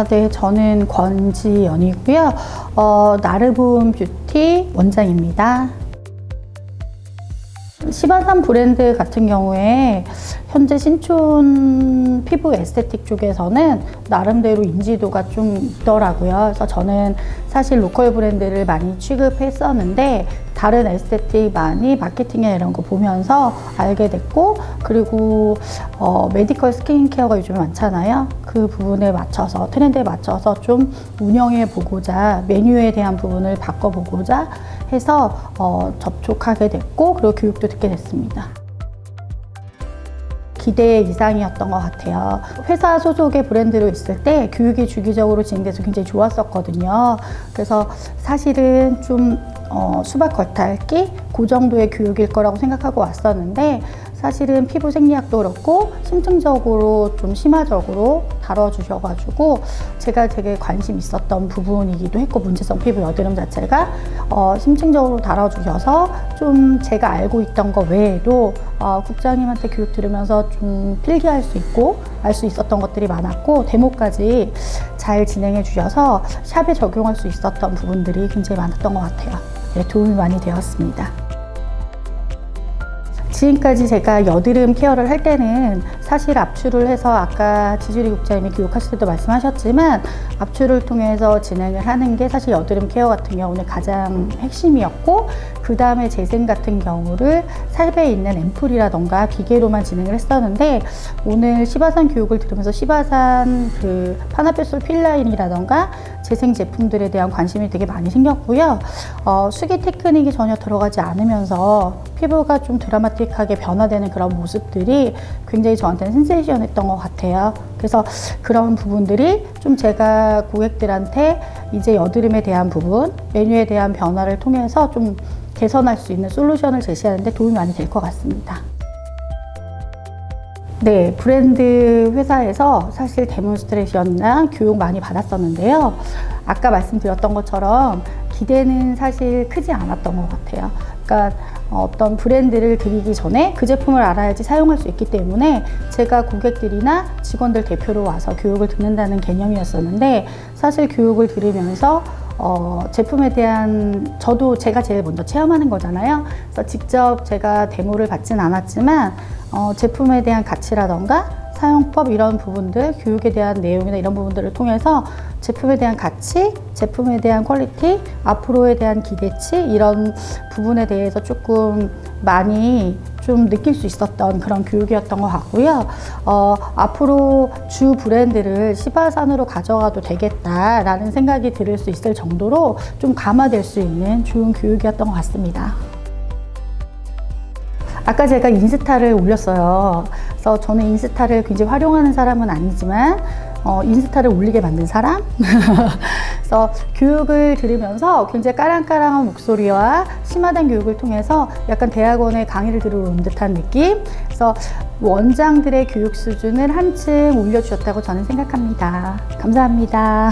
네, 저는 권지연이고요. 나르분 뷰티 원장입니다. 시바산 브랜드 같은 경우에 현재 신촌 피부 에스테틱 쪽에서는 나름대로 인지도가 좀 있더라고요. 그래서 저는 사실 로컬 브랜드를 많이 취급했었는데 다른 에스테틱 많이 마케팅이나 이런 거 보면서 알게 됐고, 그리고 메디컬 스킨케어가 요즘에 많잖아요. 그 부분에 맞춰서, 트렌드에 맞춰서 좀 운영해 보고자, 메뉴에 대한 부분을 바꿔보고자 해서 접촉하게 됐고, 그리고 교육도 듣게 됐습니다. 기대 이상이었던 것 같아요. 회사 소속의 브랜드로 있을 때 교육이 주기적으로 진행돼서 굉장히 좋았었거든요. 그래서 사실은 좀 수박 겉핥기 그 정도의 교육일 거라고 생각하고 왔었는데, 사실은 피부 생리학도 그렇고 심층적으로 좀 심화적으로 다뤄주셔가지고 제가 되게 관심 있었던 부분이기도 했고, 문제성 피부 여드름 자체가 심층적으로 다뤄주셔서 좀 제가 알고 있던 거 외에도 국장님한테 교육 들으면서 좀 필기할 수 있고 알 수 있었던 것들이 많았고, 데모까지 잘 진행해 주셔서 샵에 적용할 수 있었던 부분들이 굉장히 많았던 것 같아요. 네, 도움이 많이 되었습니다. 지금까지 제가 여드름 케어를 할 때는 사실 압출을 해서, 아까 지주리 국장님이 교육하실 때도 말씀하셨지만 압출을 통해서 진행을 하는 게 사실 여드름 케어 같은 경우는 가장 핵심이었고, 그 다음에 재생 같은 경우를 샵에 있는 앰플이라던가 기계로만 진행을 했었는데, 오늘 시바산 교육을 들으면서 시바산 그 파나페솔 필라인이라던가 재생 제품들에 대한 관심이 되게 많이 생겼고요. 수기 테크닉이 전혀 들어가지 않으면서 피부가 좀 드라마틱하게 변화되는 그런 모습들이 굉장히 저한테는 센세이션했던 것 같아요. 그래서 그런 부분들이 좀 제가 고객들한테 이제 여드름에 대한 부분, 메뉴에 대한 변화를 통해서 좀 개선할 수 있는 솔루션을 제시하는 데 도움이 많이 될 것 같습니다. 네, 브랜드 회사에서 사실 데몬스트레이션이나 교육 많이 받았었는데요. 아까 말씀드렸던 것처럼 기대는 사실 크지 않았던 것 같아요. 그러니까 어떤 브랜드를 드리기 전에 그 제품을 알아야지 사용할 수 있기 때문에 제가 고객들이나 직원들 대표로 와서 교육을 듣는다는 개념이었었는데, 사실 교육을 들으면서 제품에 대한, 저도 제가 제일 먼저 체험하는 거잖아요. 그래서 직접 제가 데모를 받진 않았지만 제품에 대한 가치라던가 사용법 이런 부분들, 교육에 대한 내용이나 이런 부분들을 통해서 제품에 대한 가치, 제품에 대한 퀄리티, 앞으로에 대한 기대치 이런 부분에 대해서 조금 많이 좀 느낄 수 있었던 그런 교육이었던 것 같고요. 앞으로 주 브랜드를 시바산으로 가져가도 되겠다라는 생각이 들을 수 있을 정도로 좀 감화될 수 있는 좋은 교육이었던 것 같습니다. 아까 제가 인스타를 올렸어요. 그래서 저는 인스타를 굉장히 활용하는 사람은 아니지만 인스타를 올리게 만든 사람? 그래서 교육을 들으면서 굉장히 까랑까랑한 목소리와 심화된 교육을 통해서 약간 대학원에 강의를 들으러 온 듯한 느낌? 그래서 원장들의 교육 수준을 한층 올려주셨다고 저는 생각합니다. 감사합니다.